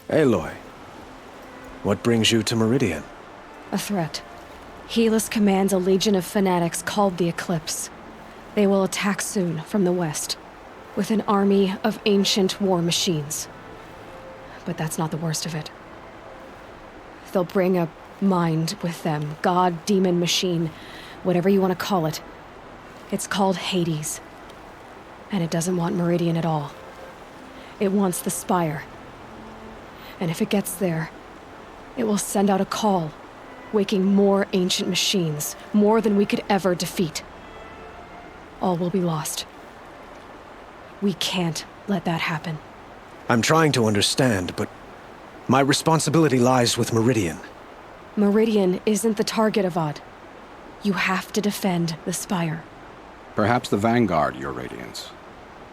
Aloy, what brings you to Meridian? A threat. Helis commands a legion of fanatics called the Eclipse. They will attack soon from the west, with an army of ancient war machines. But that's not the worst of it. They'll bring a mind with them, god, demon, machine, whatever you want to call it. It's called Hades. And it doesn't want Meridian at all. It wants the Spire. And if it gets there, it will send out a call, waking more ancient machines, more than we could ever defeat. All will be lost. We can't let that happen. I'm trying to understand, but my responsibility lies with Meridian. Meridian isn't the target, Avad. You have to defend the Spire. Perhaps the Vanguard, Your Radiance.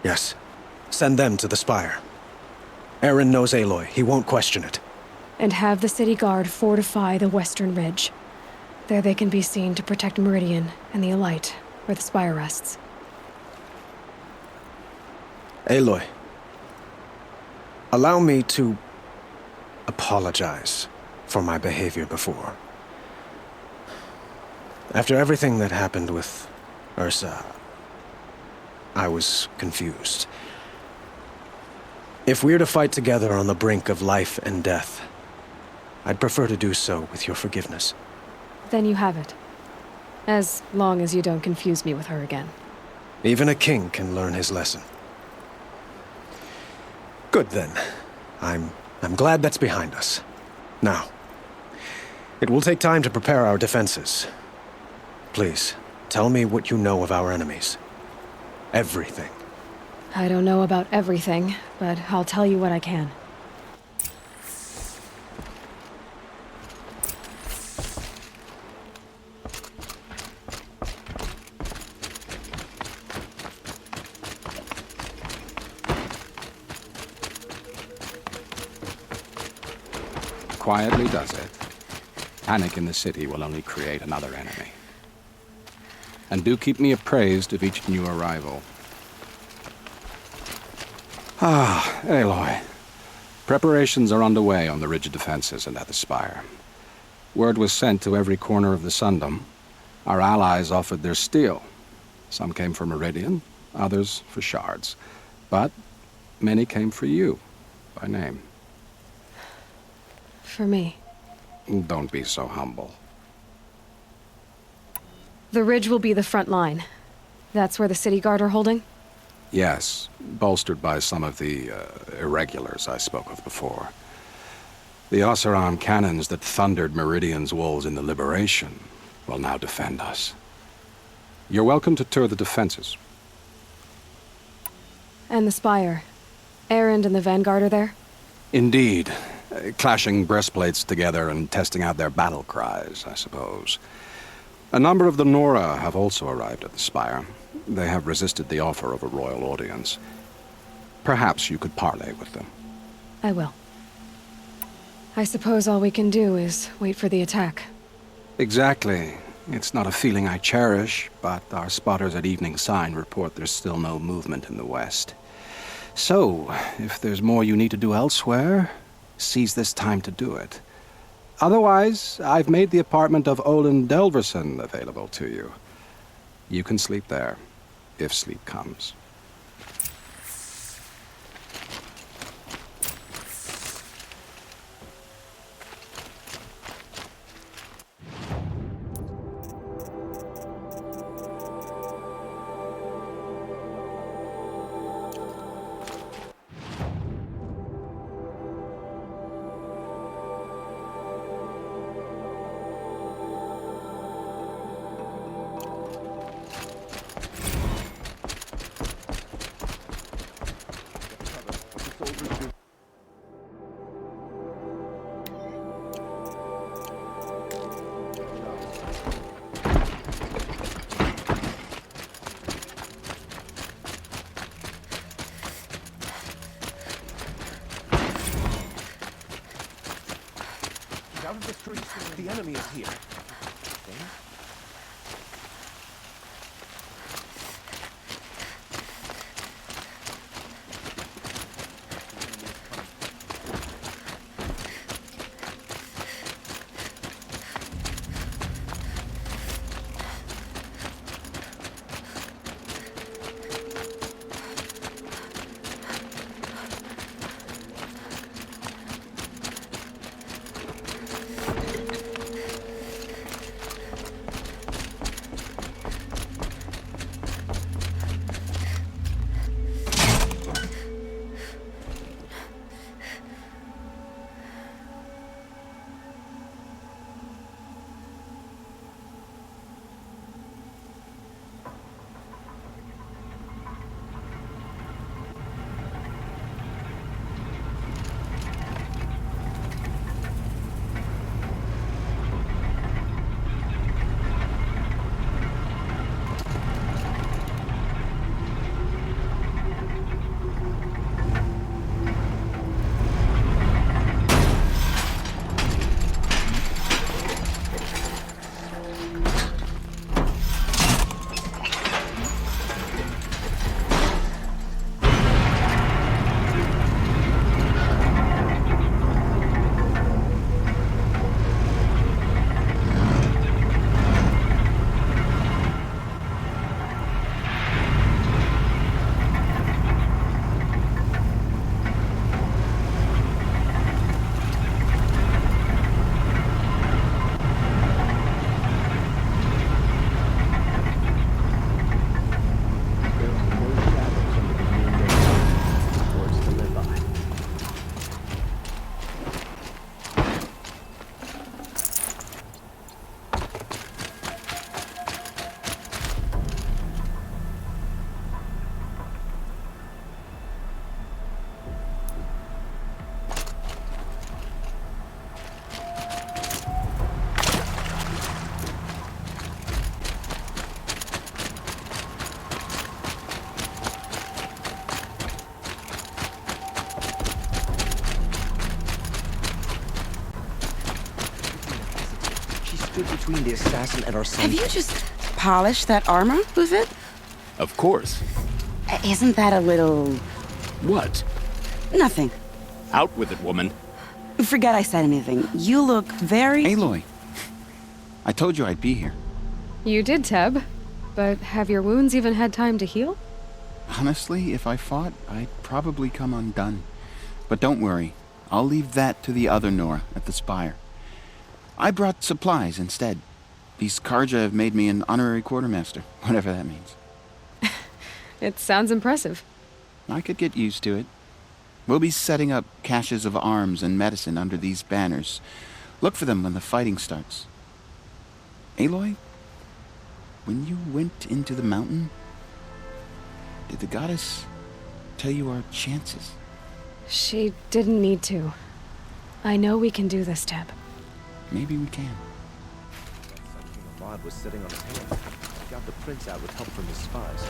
Yes. Send them to the Spire. Eren knows Aloy. He won't question it. And have the city guard fortify the western ridge. There they can be seen to protect Meridian and the Elite, where the Spire rests. Aloy, allow me to apologize for my behavior before. After everything that happened with Ursa, I was confused. If we're to fight together on the brink of life and death, I'd prefer to do so with your forgiveness. Then you have it. As long as you don't confuse me with her again. Even a king can learn his lesson. Good then. I'm glad that's behind us. Now, it will take time to prepare our defenses. Please, tell me what you know of our enemies. Everything. I don't know about everything, but I'll tell you what I can. Quietly does it. Panic in the city will only create another enemy. And do keep me appraised of each new arrival. Ah, Aloy. Preparations are underway on the ridge defenses and at the Spire. Word was sent to every corner of the Sundom. Our allies offered their steel. Some came for Meridian, others for shards. But many came for you, by name. For me. Don't be so humble. The ridge will be the front line. That's where the city guard are holding? Yes, bolstered by some of the irregulars I spoke of before. The Oseram cannons that thundered Meridian's walls in the Liberation will now defend us. You're welcome to tour the defenses. And the Spire. Erend and the Vanguard are there? Indeed. Clashing breastplates together and testing out their battle cries, I suppose. A number of the Nora have also arrived at the Spire. They have resisted the offer of a royal audience. Perhaps you could parley with them. I will. I suppose all we can do is wait for the attack. Exactly. It's not a feeling I cherish, but our spotters at Evening Sign report there's still no movement in the west. So, if there's more you need to do elsewhere, seize this time to do it. Otherwise, I've made the apartment of Olin Delverson available to you. You can sleep there, if sleep comes. Out of the streets. The enemy is here. She stood between the assassin and our son. Have you just polished that armor with it? Of course. Isn't that a little... What? nothing? Out with it, woman. Forget I said anything. You look very... Aloy, I told you I'd be here. You did, Teb. But have your wounds even had time to heal? Honestly, if I fought, I'd probably come undone. But don't worry. I'll leave that to the other Nora at the Spire. I brought supplies instead. These Karja have made me an honorary quartermaster, whatever that means. It sounds impressive. I could get used to it. We'll be setting up caches of arms and medicine under these banners. Look for them when the fighting starts. Aloy, when you went into the mountain, did the goddess tell you our chances? She didn't need to. I know we can do this, Teb. Maybe we can. King Ahmad was sitting on his hand. He got the prince out with help from his spies.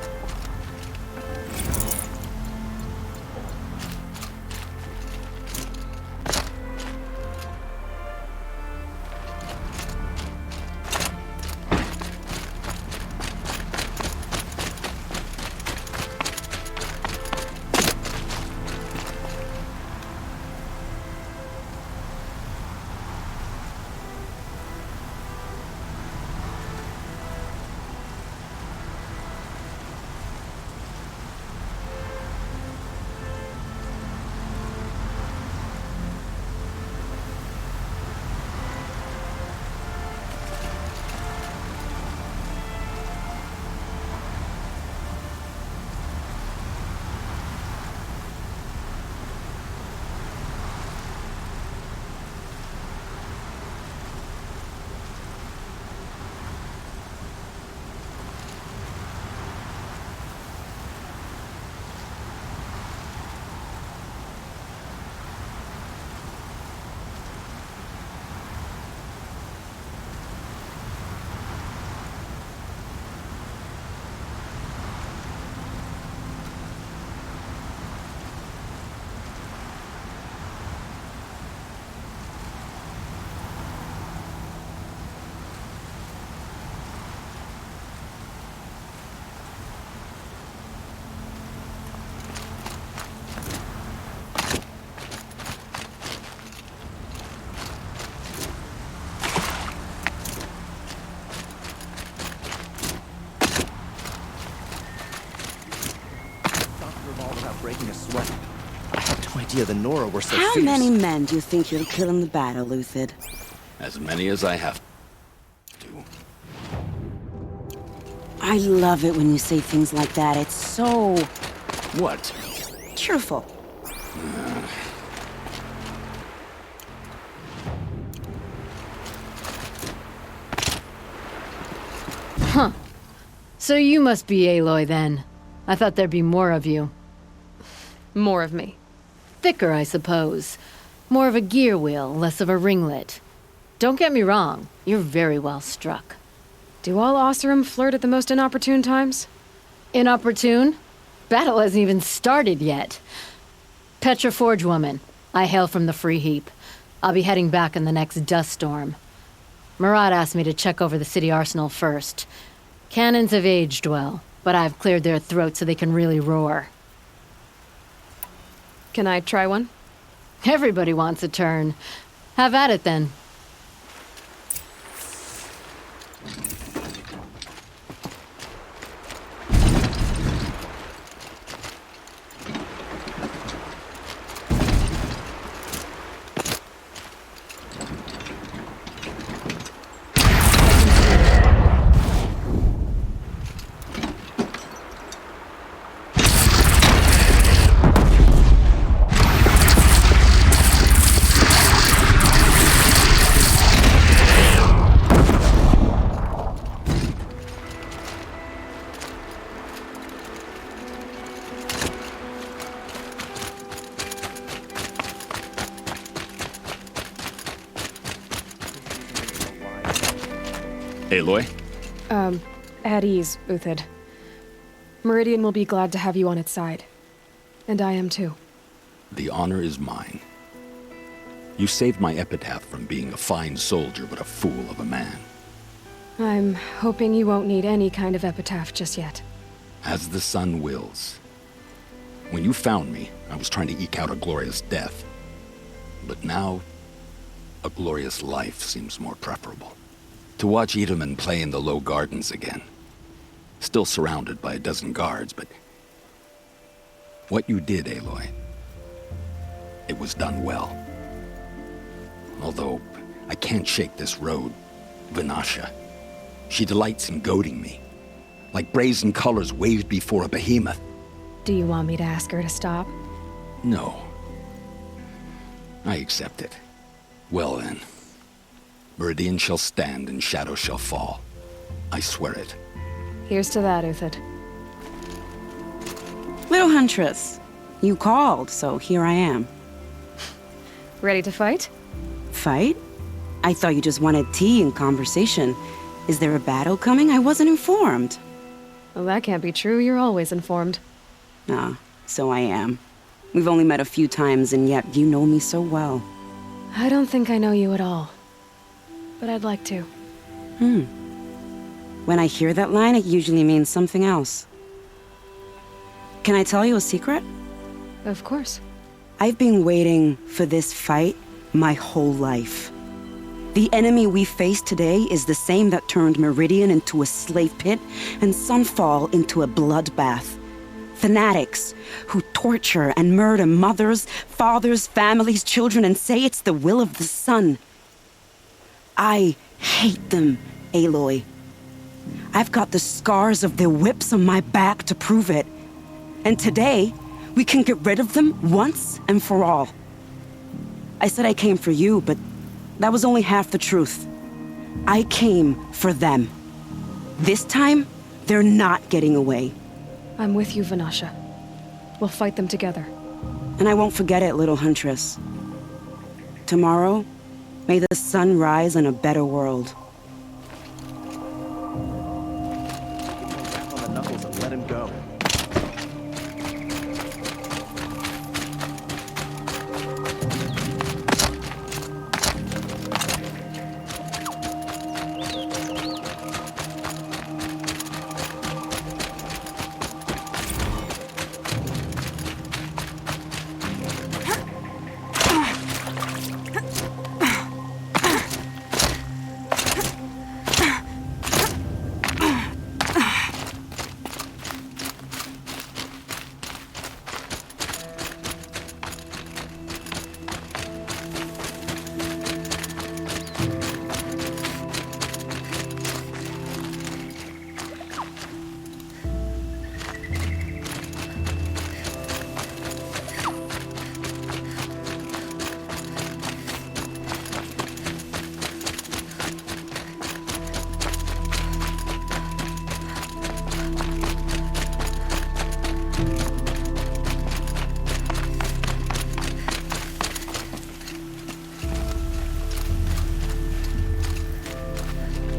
Breaking a sweat. I had no idea the Nora were so How fierce. many men do you think you'll kill in the battle, Lucid? As many as I have to. I love it when you say things like that. It's so... What? cheerful. So you must be Aloy then. I thought there'd be more of you. More of me. Thicker, I suppose. More of a gear wheel, less of a ringlet. Don't get me wrong, you're very well struck. Do all Oseram flirt at the most inopportune times? Inopportune? Battle hasn't even started yet. Petra Forge woman. I hail from the Free Heap. I'll be heading back in the next dust storm. Murad asked me to check over the city arsenal first. Cannons have aged well, but I've cleared their throats so they can really roar. Can I try one? Everybody wants a turn. Have at it then. Aloy? At ease, Uthid. Meridian will be glad to have you on its side. And I am too. The honor is mine. You saved my epitaph from being a fine soldier but a fool of a man. I'm hoping you won't need any kind of epitaph just yet. As the sun wills. When you found me, I was trying to eke out a glorious death. But now, a glorious life seems more preferable. To watch Edelman play in the low gardens again. Still surrounded by a dozen guards, but... what you did, Aloy, it was done well. Although, I can't shake this road, Vanasha. She delights in goading me. Like brazen colors waved before a behemoth. Do you want me to ask her to stop? No. I accept it. Well then. Meridian shall stand and shadow shall fall. I swear it. Here's to that, Uthid. Little Huntress, you called, so here I am. Ready to fight? Fight? I thought you just wanted tea and conversation. Is there a battle coming? I wasn't informed. Well, that can't be true. You're always informed. Ah, so I am. We've only met a few times, and yet you know me so well. I don't think I know you at all. But I'd like to. When I hear that line, it usually means something else. Can I tell you a secret? Of course. I've been waiting for this fight my whole life. The enemy we face today is the same that turned Meridian into a slave pit and Sunfall into a bloodbath. Fanatics who torture and murder mothers, fathers, families, children, and say it's the will of the sun. I hate them, Aloy. I've got the scars of their whips on my back to prove it. And today, we can get rid of them once and for all. I said I came for you, but that was only half the truth. I came for them. This time, they're not getting away. I'm with you, Vanasha. We'll fight them together. And I won't forget it, little Huntress. Tomorrow, may the sun rise in a better world. Rap on the knuckles and let him go.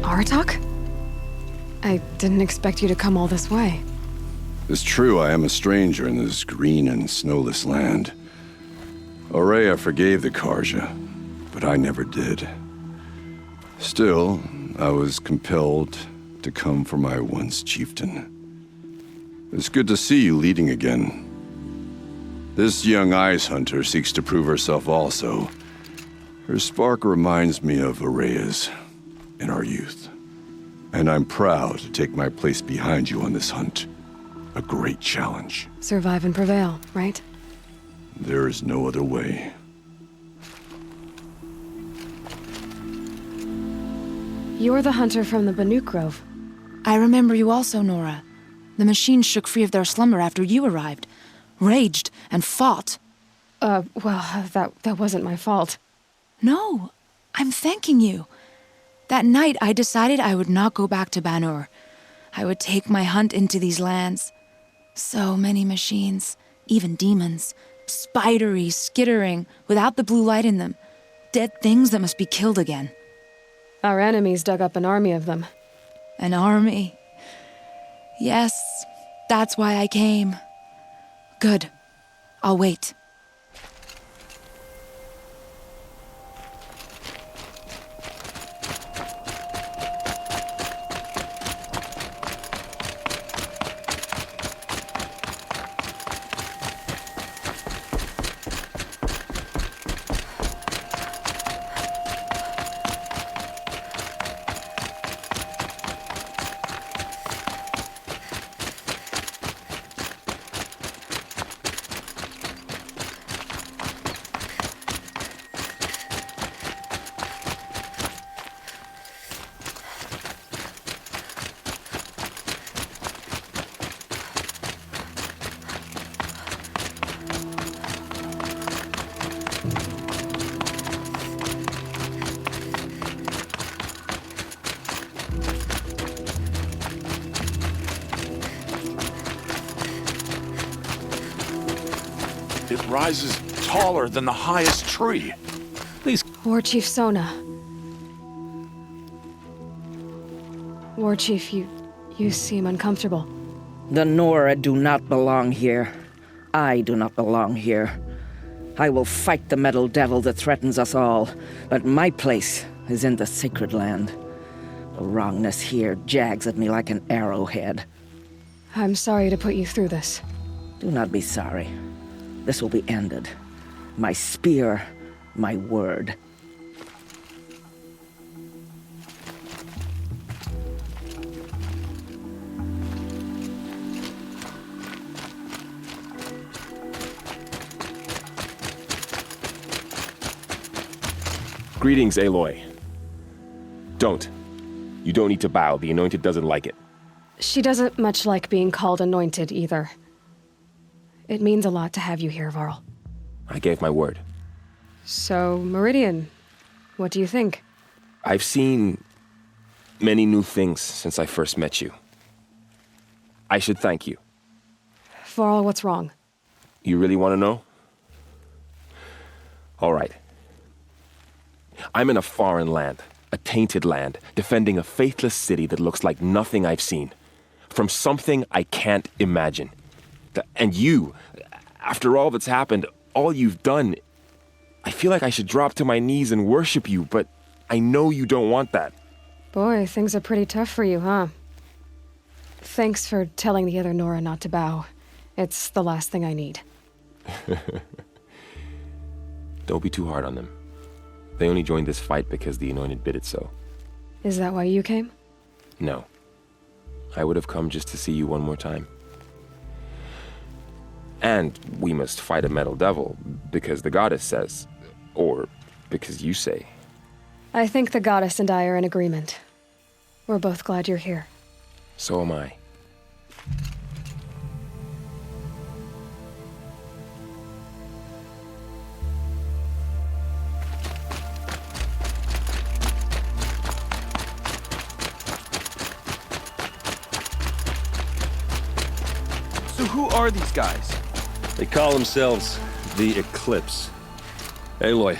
Aratak? I didn't expect you to come all this way. It's true I am a stranger in this green and snowless land. Aurea forgave the Karja, but I never did. Still, I was compelled to come for my once chieftain. It's good to see you leading again. This young ice hunter seeks to prove herself also. Her spark reminds me of Aurea's in our youth. And I'm proud to take my place behind you on this hunt. A great challenge. Survive and prevail, right? There is no other way. You're the hunter from the Banuk Grove. I remember you also, Nora. The machines shook free of their slumber after you arrived. Raged and fought. Well, that wasn't my fault. No, I'm thanking you. That night, I decided I would not go back to Banur. I would take my hunt into these lands. So many machines, even demons. Spidery, skittering, without the blue light in them. Dead things that must be killed again. Our enemies dug up an army of them. An army. Yes, that's why I came. Good. I'll wait. It rises taller than the highest tree. War Chief Sona. War Chief, you seem uncomfortable. The Nora do not belong here. I do not belong here. I will fight the metal devil that threatens us all, but my place is in the sacred land. The wrongness here jags at me like an arrowhead. I'm sorry to put you through this. Do not be sorry. This will be ended. My spear, my word. Greetings, Aloy. Don't. You don't need to bow. The Anointed doesn't like it. She doesn't much like being called Anointed, either. It means a lot to have you here, Varl. I gave my word. So, Meridian, what do you think? I've seen many new things since I first met you. I should thank you. Varl, what's wrong? You really want to know? All right. I'm in a foreign land, a tainted land, defending a faithless city that looks like nothing I've seen. From something I can't imagine. And you, after all that's happened, all you've done, I feel like I should drop to my knees and worship you, but I know you don't want that. Boy, things are pretty tough for you, huh? Thanks for telling the other Nora not to bow. It's the last thing I need. Don't be too hard on them. They only joined this fight because the Anointed bid it so. Is that why you came? No. I would have come just to see you one more time. And we must fight a metal devil, because the goddess says, or because you say. I think the goddess and I are in agreement. We're both glad you're here. So am I. So who are these guys? They call themselves the Eclipse. Aloy.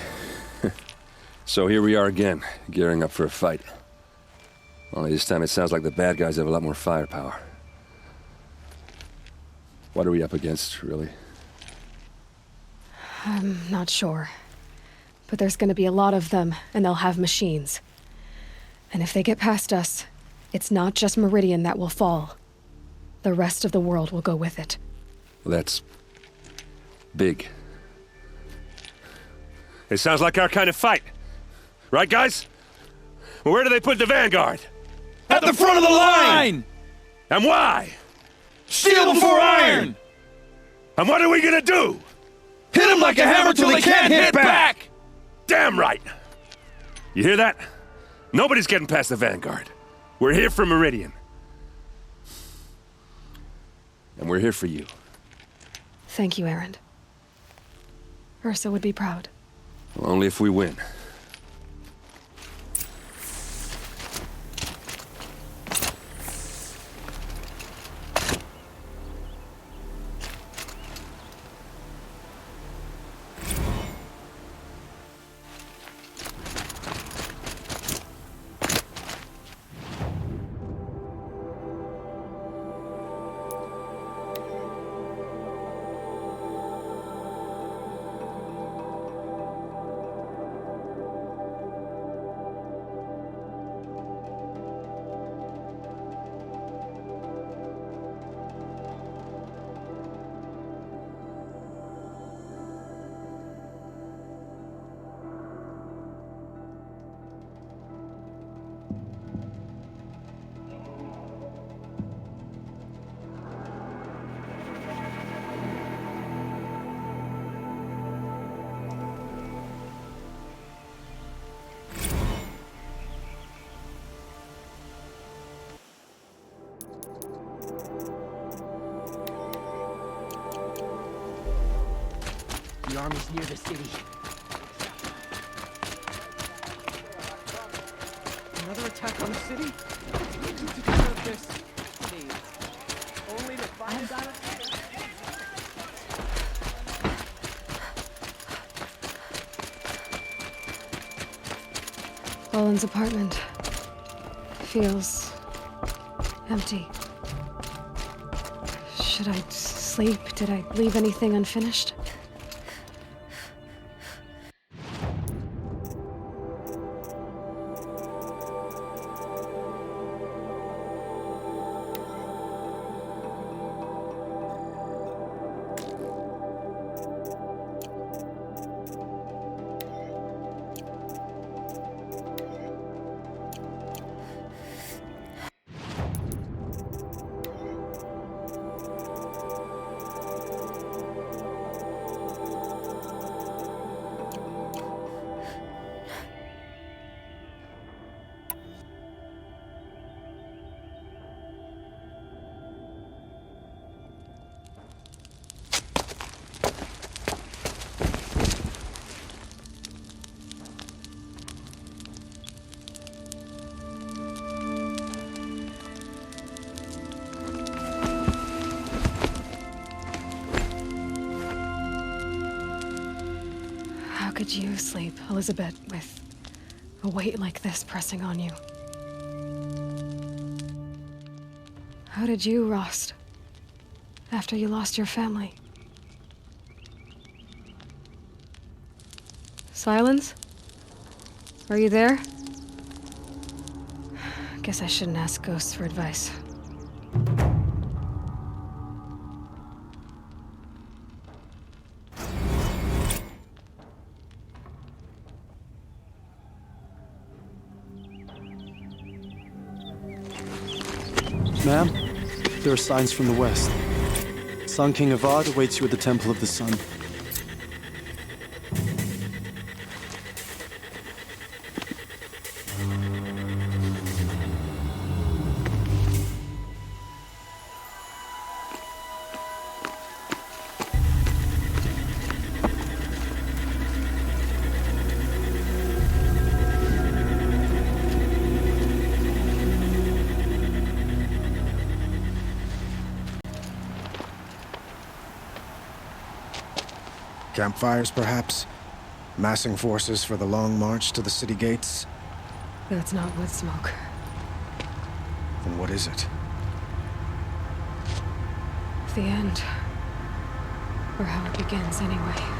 So here we are again, gearing up for a fight. Only this time it sounds like the bad guys have a lot more firepower. What are we up against, really? I'm not sure. But there's gonna be a lot of them, and they'll have machines. And if they get past us, it's not just Meridian that will fall. The rest of the world will go with it. That's big. It sounds like our kind of fight. Right, guys? Well, where do they put the Vanguard? At the front of the line! And why? Steel before iron! And what are we gonna do? Hit him like a hammer till he can't hit back! Damn right! You hear that? Nobody's getting past the Vanguard. We're here for Meridian. And we're here for you. Thank you, Erend. Ursa would be proud. Well, only if we win. The army's near the city. Another attack on the city? We need to deserve this. Please. Only the fire. Cullen's apartment feels empty. Should I sleep? Did I leave anything unfinished? How could you sleep, Elizabeth, with a weight like this pressing on you? How did you rest after you lost your family? Silence? Are you there? Guess I shouldn't ask ghosts for advice. Ma'am, there are signs from the west. Sun King Avad awaits you at the Temple of the Sun. Campfires, perhaps? Massing forces for the long march to the city gates? That's not wood smoke. Then what is it? The end. Or how it begins, anyway.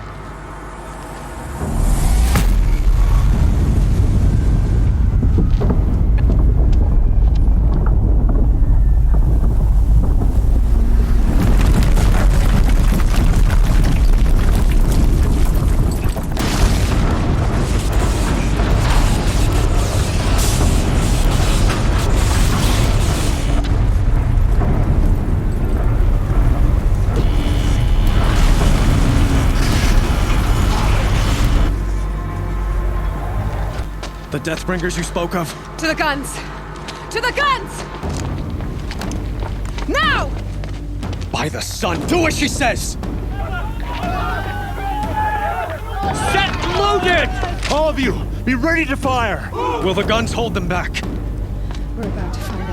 The Deathbringers you spoke of? To the guns! To the guns! Now! By the sun, do as she says! Set loaded! All of you, be ready to fire! Will the guns hold them back? We're about to find out.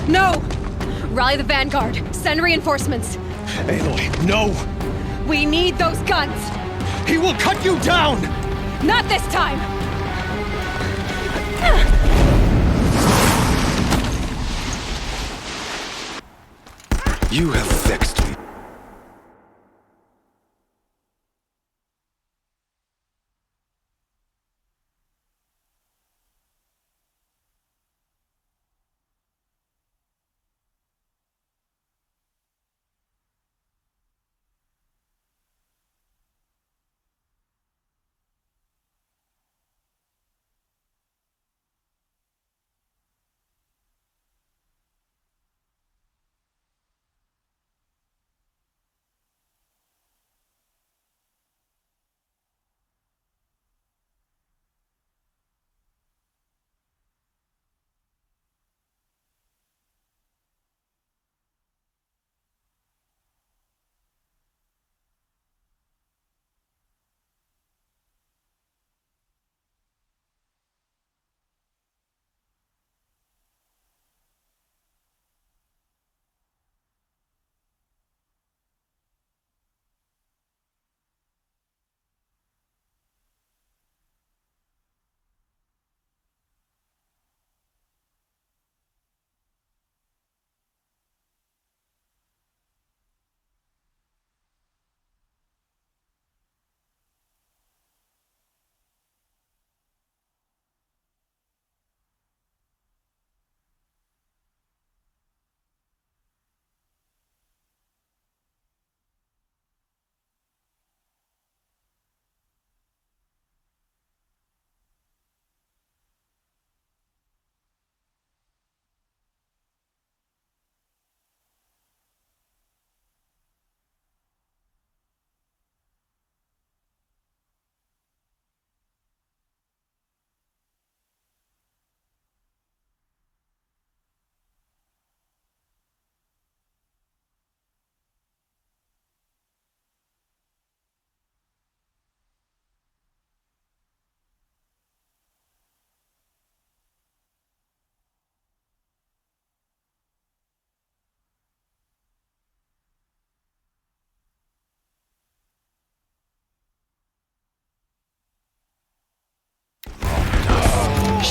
No! Rally the vanguard. Send reinforcements. Aloy, no! We need those guns! He will cut you down! Not this time! You have vexed me.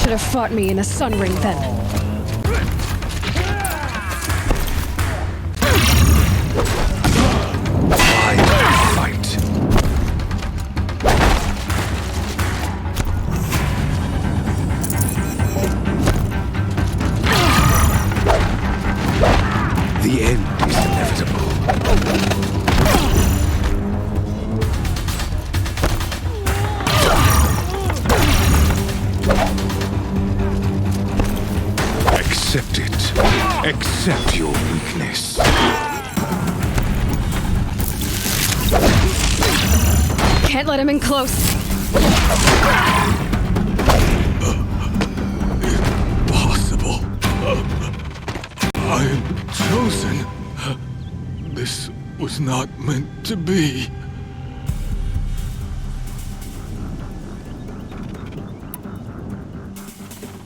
should have fought me in a sun ring then. The end is inevitable. Accept it. Accept your weakness. Can't let him in close. Impossible. I am chosen. This was not meant to be.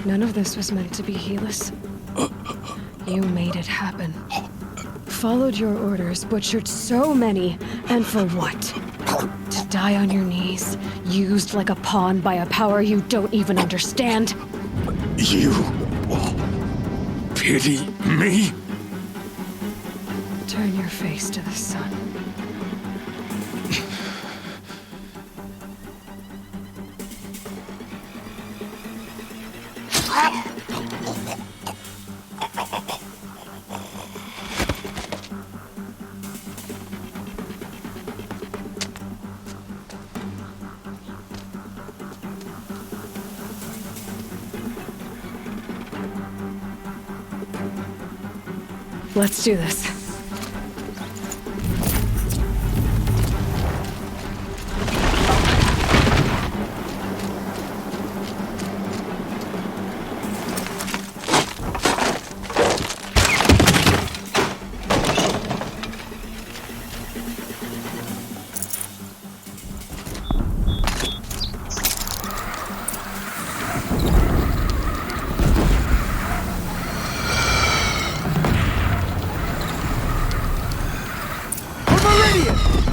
None of this was meant to be, Helis. You made it happen. Followed your orders, butchered so many, and for what? To die on your knees, used like a pawn by a power you don't even understand? You pity me? Turn your face to the sun. Let's do this.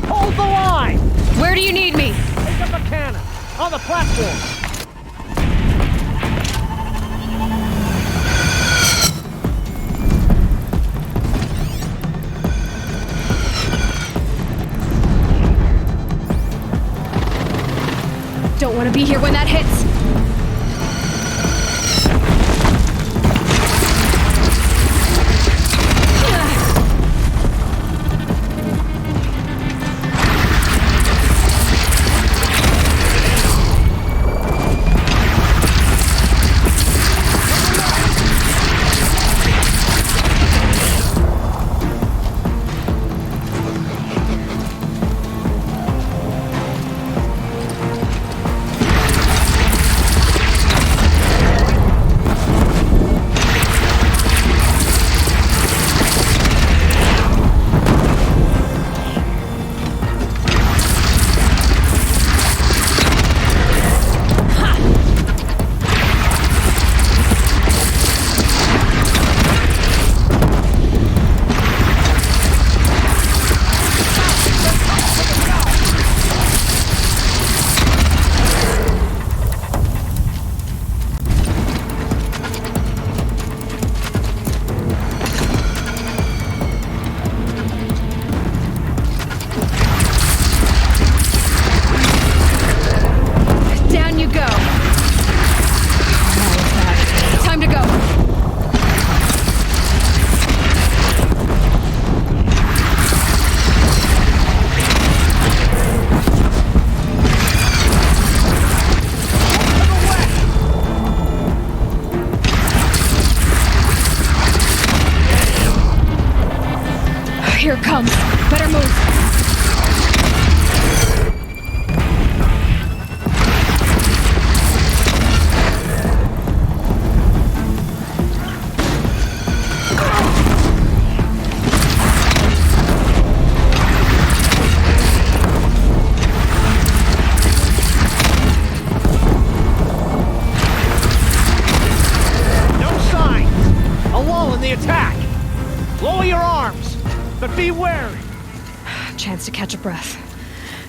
Hold the line! Where do you need me? Take up a cannon! On the platform! Don't want to be here when that hits. Here it comes. Better move. No signs! A lull in the attack! Lower your arms, but be wary! Chance to catch a breath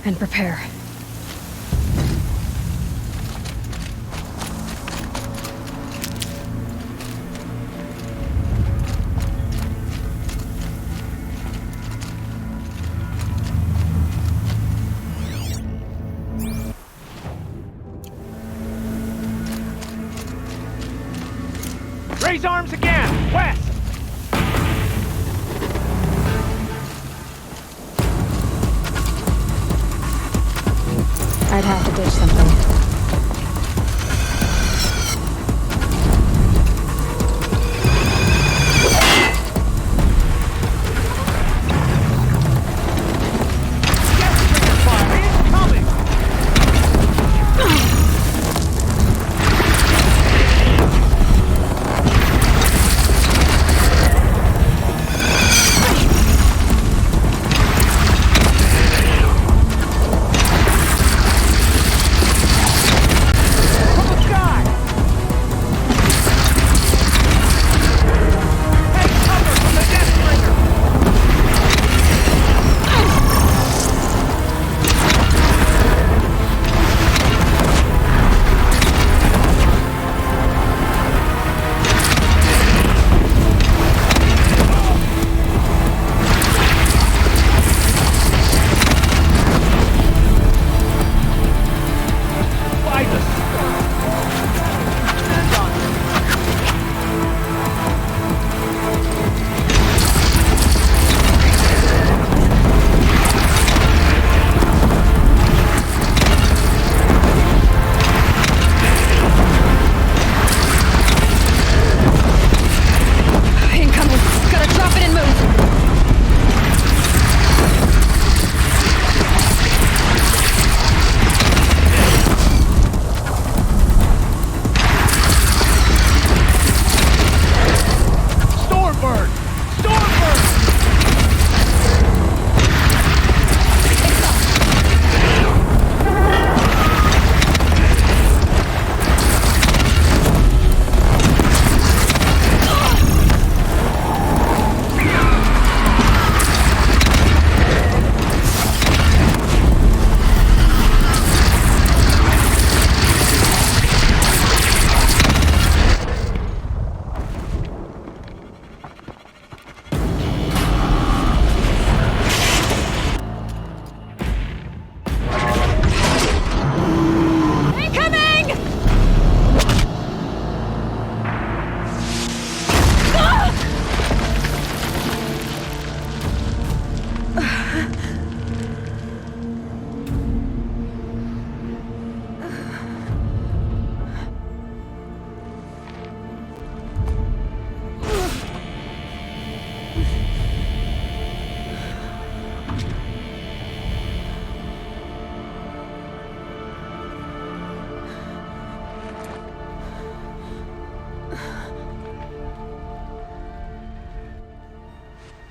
and prepare. Raise arms again! West! I'd have to ditch something.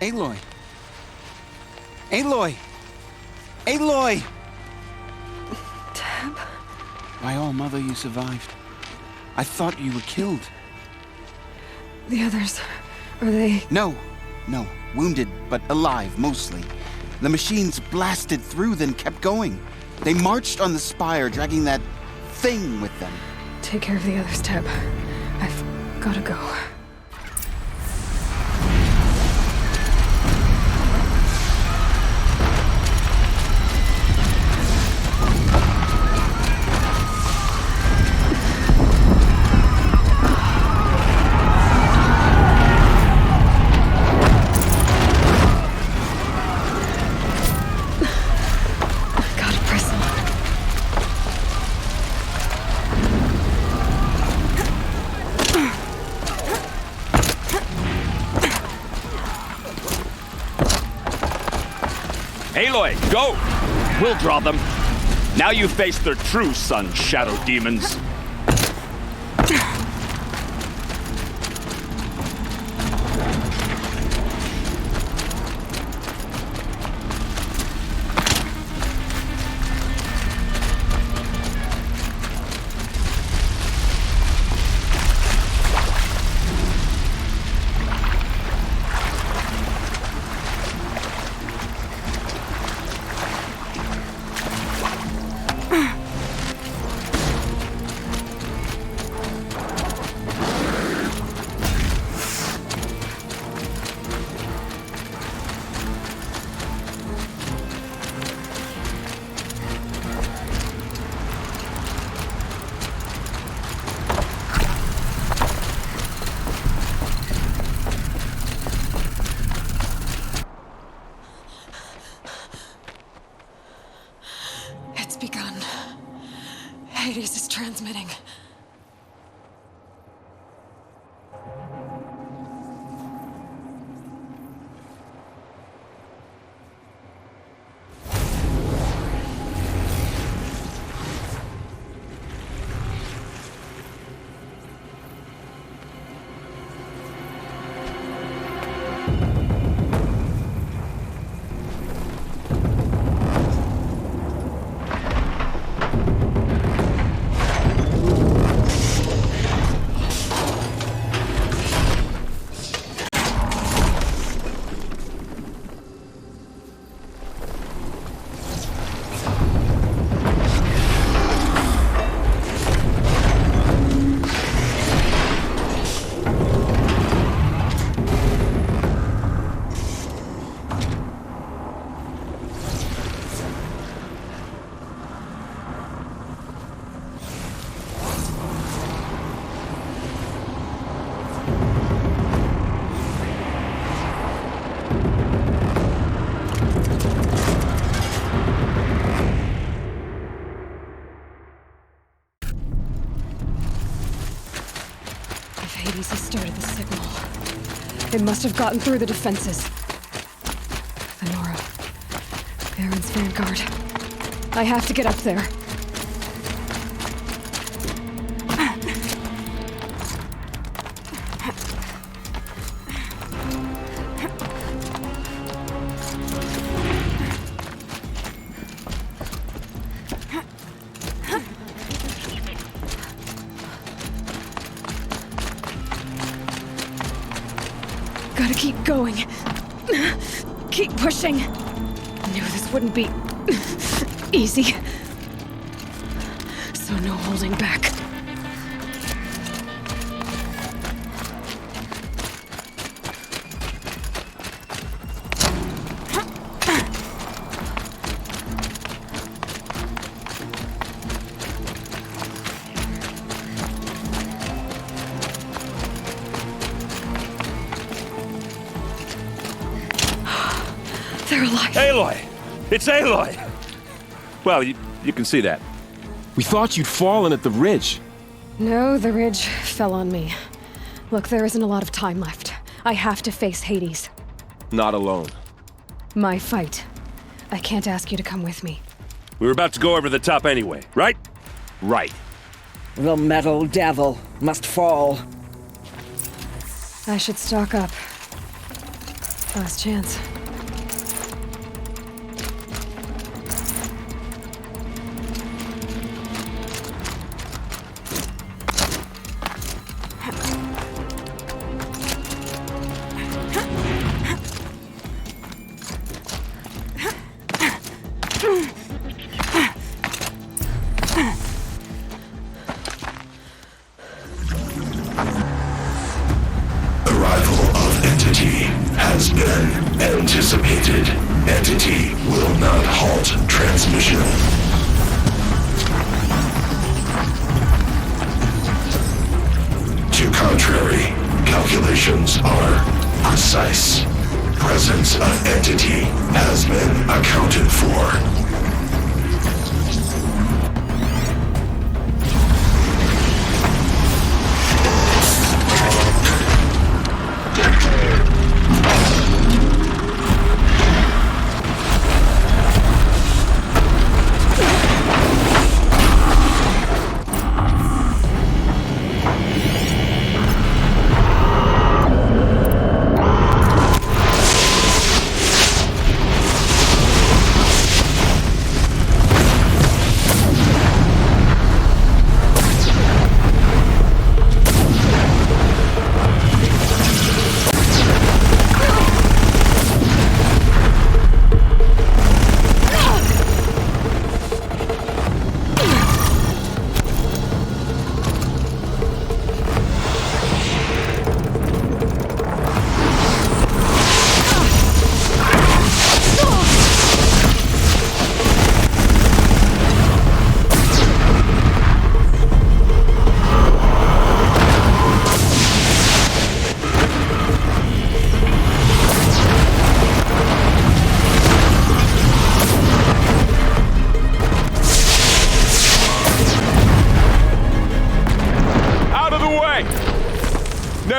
Aloy! Aloy! Aloy! Tab? My all-mother, you survived. I thought you were killed. The others, are they... No. Wounded, but alive, mostly. The machines blasted through, then kept going. They marched on the spire, dragging that thing with them. Take care of the others, Tab. I've gotta go. Aloy, go! We'll draw them. Now you face their true sun, shadow demons. Hades is transmitting. Hades has started the signal. It must have gotten through the defenses. Venora. Baron's vanguard. I have to get up there. Gotta keep going. Keep pushing. Knew this wouldn't be easy. So no holding back. They're alive. Aloy! It's Aloy! Well, you can see that. We thought you'd fallen at the ridge. No, the ridge fell on me. Look, there isn't a lot of time left. I have to face Hades. Not alone. My fight. I can't ask you to come with me. We were about to go over the top anyway, right? Right. The metal devil must fall. I should stock up. Last chance. Has been anticipated. Entity will not halt transmission. To contrary, calculations are precise. Presence of entity has been accounted for.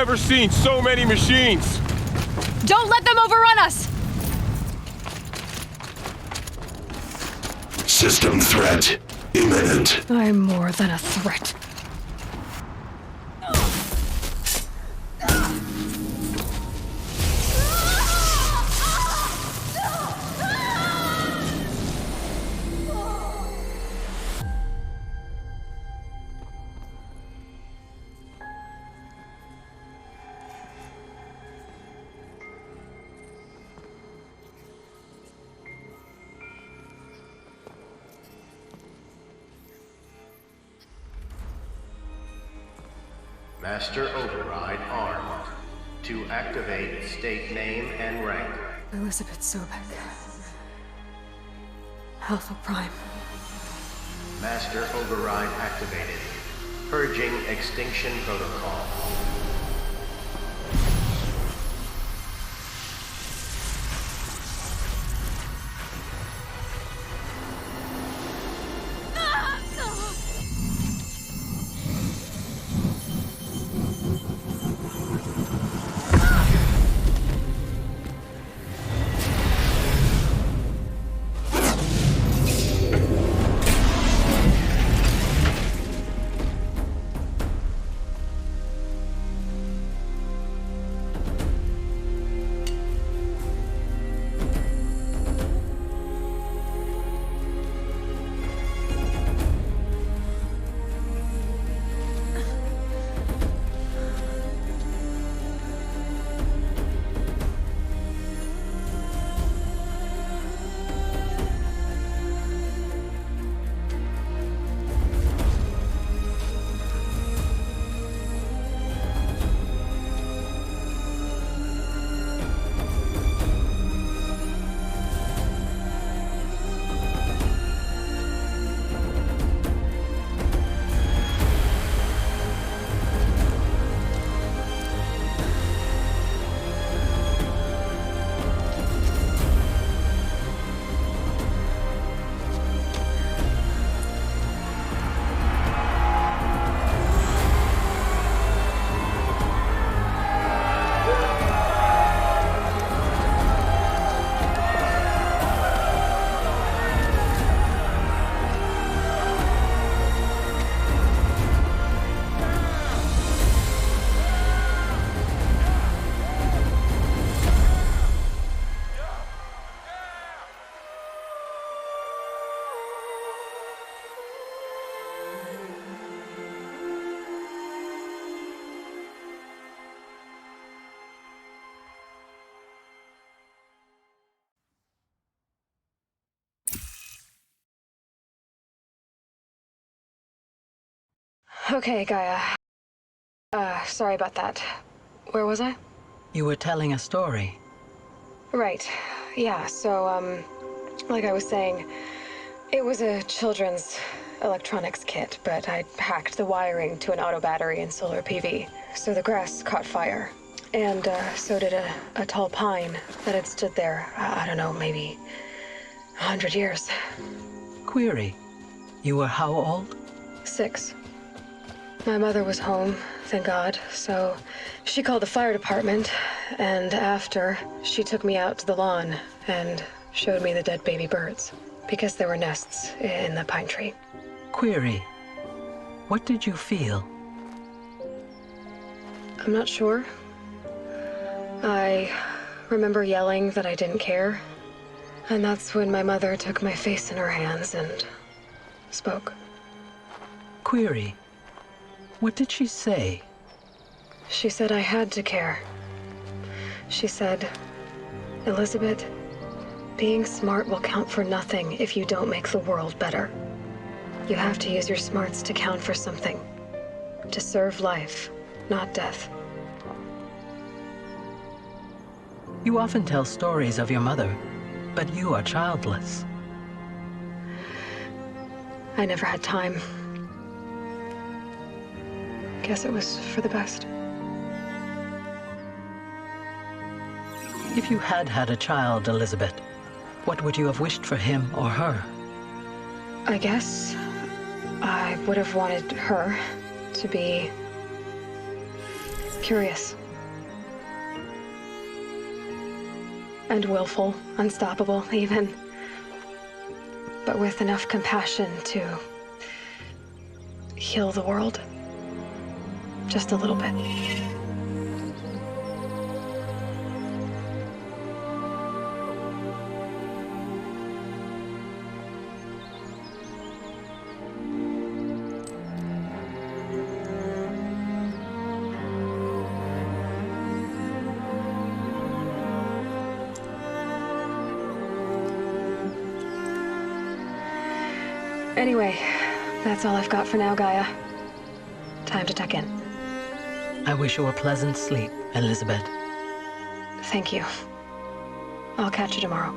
never seen so many machines! Don't let them overrun us! System threat imminent. I'm more than a threat. Master Override armed. To activate, state name and rank. Elizabeth Sobek. Alpha Prime. Master Override activated. Purging extinction protocol. Okay, Gaia. Sorry about that. Where was I? You were telling a story. Right. Yeah, so, like I was saying, it was a children's electronics kit, but I hacked the wiring to an auto battery and solar PV. So the grass caught fire. And, so did a tall pine that had stood there, I don't know, maybe 100 years. Query. You were how old? 6. My mother was home, thank God, so she called the fire department, and after, she took me out to the lawn and showed me the dead baby birds, because there were nests in the pine tree. Query. What did you feel? I'm not sure. I remember yelling that I didn't care, and that's when my mother took my face in her hands and spoke. Query. What did she say? She said I had to care. She said, Elizabeth, being smart will count for nothing if you don't make the world better. You have to use your smarts to count for something. To serve life, not death. You often tell stories of your mother, but you are childless. I never had time. Guess it was for the best. If you had had a child, Elizabeth, what would you have wished for him or her? I guess I would have wanted her to be curious. And willful, unstoppable, even. But with enough compassion to heal the world. Just a little bit. Anyway, that's all I've got for now, Gaia. Time to tuck in. I wish you a pleasant sleep, Elizabeth. Thank you. I'll catch you tomorrow.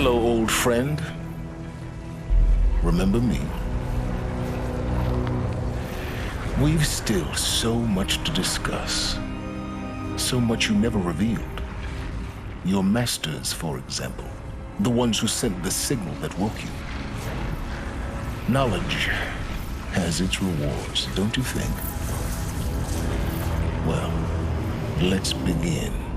Hello, old friend. Remember me? We've still so much to discuss. So much you never revealed. Your masters, for example. The ones who sent the signal that woke you. Knowledge has its rewards, don't you think? Well, let's begin.